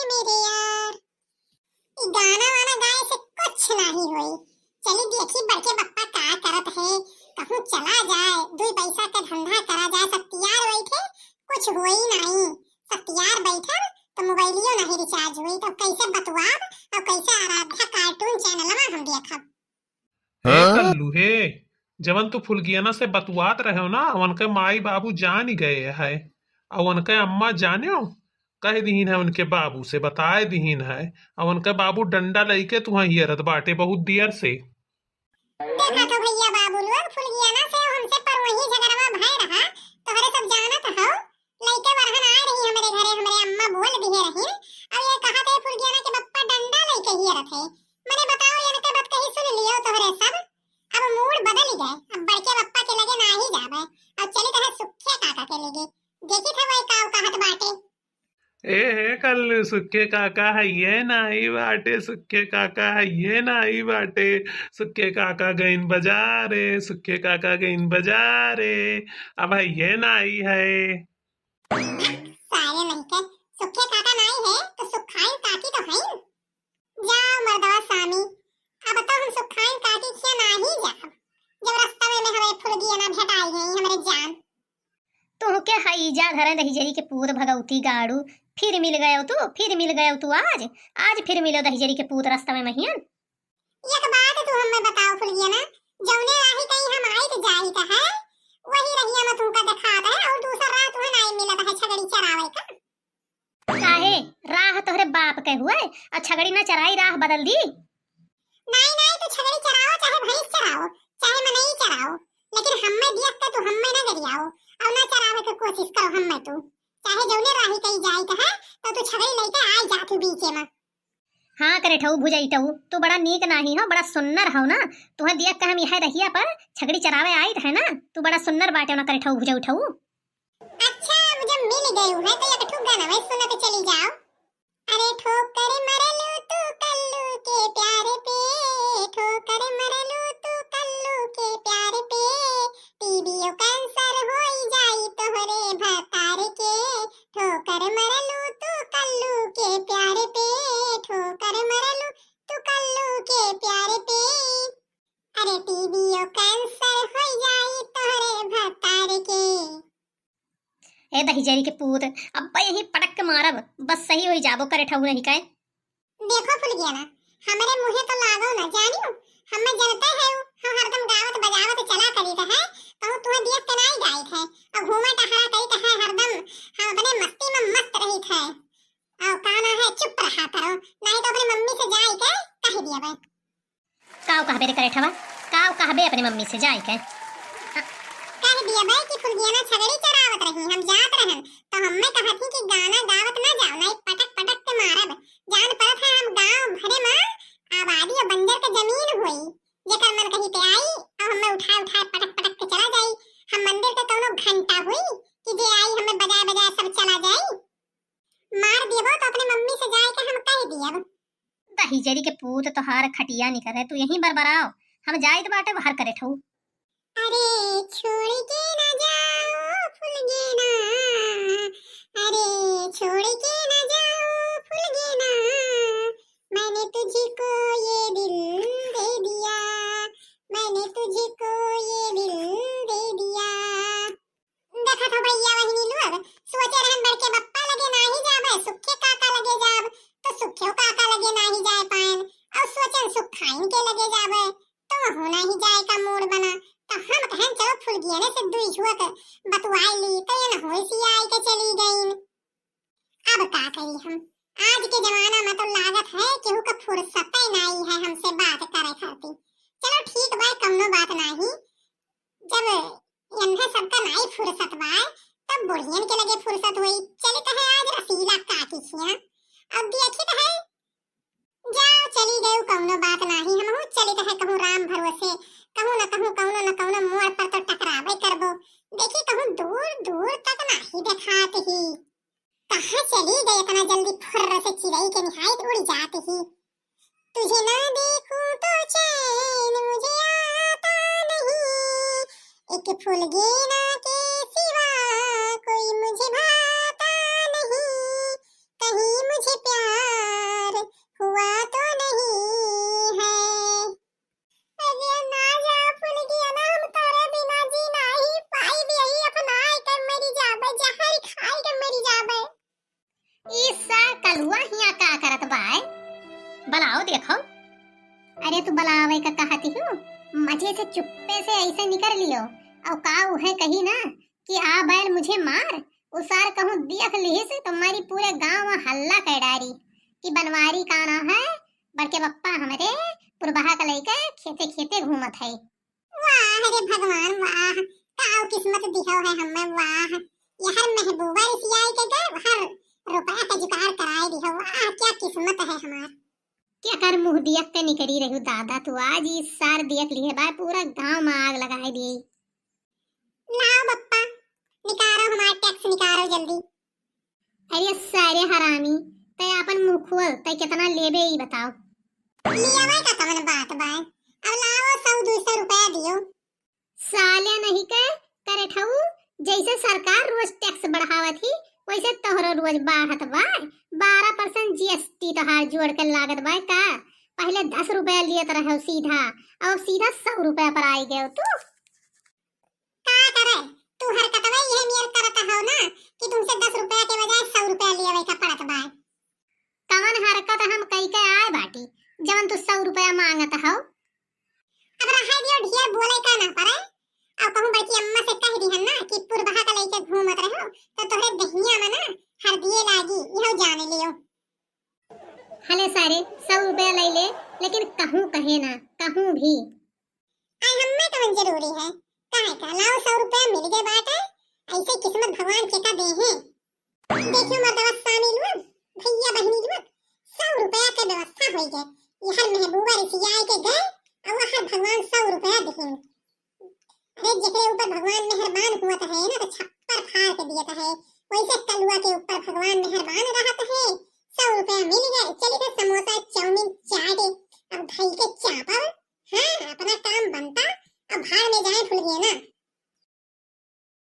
मेरे यार ई गाना वाना गाए से कुछ नहीं होई। चली देखी बड़के बप्पा का करत है, कहूं चला जाए दुई पैसा का धंधा करा जाए। सत्यार बैठे कुछ होई नहीं, सत्यार बैठे तो मोबाइलियो नहीं रिचार्ज हुई तो कैसे बतवाब और कैसे आराध्या कार्टून चैनल में हम देखब। हे कल्लू हे, जवन तू फुलगियाना से बतुआत रहे हो ना, उनके माई बाबू जान ही गए है और उनके अम्मा जाने हो कह दीन है, उनके बाबू से बताए दीन है और उनके बाबू डंडा लेके तुहा हियरत बाटे बहुत देर से। देखा तो भैया बाबू लोग फुलगियाना से हमसे पर वही झगड़वा भय रहा तो हरे सब जानत हो। लइके बरहन आ रही हमारे घरे, हमारे अम्मा बोल दिए रही और ये कहा थे फुलगियाना के बप्पा डंडा लेके हियरत है। मैंने बताओ ये के बात कहीं सुन लियो तो हरे सब अब मूड बदल ही गए। अब बड़के बप्पा के लगे ना ही जावे और चली कहे सुखे काका के लगे। देखी थे वही काव कहत बाटे हे कल्लू, सुखे काका है ये नहीं बाटे, सुखे काका है ये नहीं बाटे, सुखे काका गईन बाजारे, सुखे काका गईन बाजारे, अब है ये नहीं है। सारे नहीं के सुखे काका नहीं है तो सुखाई काकी तो है। जाओ मर्दवा स्वामी, अब तो हम सुखाई काकी के नहीं जाब जब रास्ता में हमें फुलगियाना भेटाई है हमारे जान। तू के हई जा धरे दही जरी के पूत भगवती गाड़ू, फिर मिल गए तू, फिर मिल गए तू आज फिर मिलो दही जरी के पूत रास्ता में महियन। एक बात तू हमें बताओ फुलगियाना, जौने राही कहीं हम आई तो जाई का है वही रहिया में तुमका दिखात है और दूसरा राह तुम्हें नहीं मिलत है छगड़ी चरावे का। काहे राह तोहरे बाप के हुए और छगड़ी ना चराई राह बदल दी। नहीं नहीं तू छगड़ी चराओ चाहे भैंस चराओ चाहे मनई चराओ, लेकिन हमें देख के तू हमें ना गरियाओ और ना चरावे की कोशिश करो। हमें तू चाहे जौने राही कहीं जाई का है तो तू छगड़ी लेके आ जा तू बीचे में। हाँ करे ठऊ भुजाई टऊ, तू बड़ा नीक नाही हो, बड़ा सुन्नर हो ना। तुम्हें देख के हम यह रहिया पर छगड़ी चरावे आई है ना, तू बड़ा सुन्नर बाटे ना करे ठऊ भुजाऊ ठऊ। अच्छा मुझे मिल गई है तो एक ठुक गाना मैं सुनते चली जाओ। अरे ठोकर मरलू तू कल्लू के प्यार पे, ठोकर मरलू तू कल्लू के प्यार पे, टीबीओ कैंसर होई जाई तोहरे भतार के, ठोकर मरलू तू कल्लू के प्यार पे, ठोकर मरलू तू कल्लू के प्यार पे, अरे टीबीओ कैंसर होई जाई तोहरे भतार के। ए दही जरी के पूत अब यही पटक के मारब, बस सही हो जाबो करे ठऊ नहीं कहे। देखो फुलगियाना हमारे मुंहे तो लागो ना जानियो, हमें जनता है हम हरदम गावत बजावत चला करी है कहूं तुम्हें देख के नहीं गाई है और घूमा टहरा करी है हरदम हम अपने मस्ती में मस्त रही है और काना है चुप रहा करो नहीं तो अपनी मम्मी से जाई के कह दिया बे। काव कहबे रे करे ठवा, काव कहबे अपनी मम्मी से जाई के कह दिया बे कि फुलगियाना छगड़ी चरावत रही हम जात रहन तो हमें कहत थी कि गाना गावत ना जाओ नहीं पटक पटक के मारब। जान परत है हम गांव भरे में आबादी और बंजर के जमीन हुई जेकर मन कहीं पे आई और हमें उठा उठा पटक पटक के चला जाई। हम मंदिर के कोनो घंटा हुई कि जे आई हमें बजाए बजाए सब चला जाई। मार देबो तो अपनी मम्मी से जाए के हम कह दियब। दही जरी के पूत तोहार खटिया नहीं करे, तू यहीं बरबराओ, हम जाइत बाटे बाहर करे ठऊ। अरे छोड़ के ना जाओ फुलगियाना, अरे छोड़ के ना जाओ फुलगियाना, मैंने तुझको ये दिल दे दिया, मैंने तुझको ये दिल दे दिया। देखा तो भैया वही लोग सोचे रहन बड़के बप्पा लगे ना ही जावे सुखे काका लगे जाब तो सुखे काका लगे ना ही जाए पाएन और सोचन सुखाइन के लगे जावे तो होना ही जाए का मूड बना तो हम कहन चलो फुलगियाने से दुई छुआ के बतवाई ली तो ये न होई सी आई के चली गईन। अब का करी हम आज के जमाना में तो लागत है केहू का फुर्सत ही नहीं है हमसे बात करे खाती। चलो ठीक बा कमनो बात नहीं, जब इन्हें सबका नहीं फुर्सत बा तब बुढ़ियन के लगे फुर्सत हुई। चली तो है आज रसीला काकी छिया अब देखी तो है जाओ चली गई कमनो बात नहीं हम हूं चली तो है कहूं राम भरोसे कहूं न कहूं कौनो न कौनो मोड़ पर तो टकरावे करबो। देखी कहूं दूर दूर तक नहीं दिखात ही कहां चली गई इतना जल्दी फुर्र से चिड़ै के निहायत उड़ जाती ही। तुझे ना देखूं तो चैन मुझे आता नहीं, एक फुलगियाना के सिवा कोई मुझे भाता नहीं, कहीं मुझे प्यार हुआ तो नहीं है। अरे ना जा फूल गया ना, हम तारे बिना जी नहीं पाई भी यही अपनाए कर मरी जाबे, जहर खाई कर मरी जाबे। ईसा कलुआ हिया का करत बाय, बलाओ देखो। अरे तू बलावे का कहती हूँ, मजे से चुप्पे से ऐसे निकल लियो। और का है कही ना कि आ बैल मुझे मार, उसार कहूँ देख ली से तुम्हारी पूरे गांव में हल्ला कर डारी कि बनवारी का ना है, बड़के पप्पा हमारे पुरबहा का लेके खेते खेते घूमत है। वाह रे भगवान वाह, काऊ किस्मत दिखो है हमें, वाह यह महबूबा रिसियाई के गए हर रुपया का जुगाड़ कराए दिखो, वाह क्या किस्मत है हमार। क्या कर मुंह दियक के निकली रहू दादा, तू आज इस सार दियक लिए बाय पूरा गांव में आग लगाई दी। लाओ बप्पा निकालो हमारा टैक्स निकालो जल्दी। अरे सारे हरामी, तय अपन मुंह खोल, तय कितना लेबे ही बताओ। लिया भाई का तमन बात बाय, अब लाओ 100-200 रुपया दियो। साले नहीं के करे ठऊ, जैसे सरकार रोज टैक्स बढ़ावत ही वैसे तोहरो रोज बढ़त बाय। 12% जीएसटी तोहार जोड़ के लागत बाय का। पहले 10 रुपया लियत रहो सीधा, और सीधा 100 रुपया पर आई गए तू। का करे तू हरकतवा ये मेर करत हो ना कि तुमसे 10 रुपया के बजाय 100 रुपया लिया का पड़त बाय। कवन हरकत हम कई के आए बाटी जवन तू 100 रुपया मांगत हो। अब रहा दियो ढेर बोले का ना पड़े, और कहूं बड़की अम्मा से कह दिहन ना कि पुरबहा का लेके घूमत रहो तो तोहरे दहिया में ना हरदिए लागी, इहो जाने लियो। हले सारे 100 रुपया ले ले, लेकिन कहूं कहे ना कहूं भी। आई हम्मे कवन जरूरी है, काहे का लाओ 100 रुपया मिल गए बाटे, ऐसे किस्मत भगवान के का दे हैं। देखियो मर्दवा शामिल हुआ भैया बहनी जुआ 100 रुपया के व्यवस्था हो गए, यह महबूबा रिसियाई के गए और वहां भगवान 100 रुपया देखें। अरे जेकरे ऊपर भगवान मेहरबान हुआ है ना तो छप्पर फाड़ के दिया है, वैसे कलुआ के ऊपर भगवान मेहरबान रहत है। 100 रुपया मिल गए, चली तो समोसा चाउमीन चाटे अब भाई के चापा। हाँ अपना काम बनता, अब भाड़ में जाए भूल गए ना।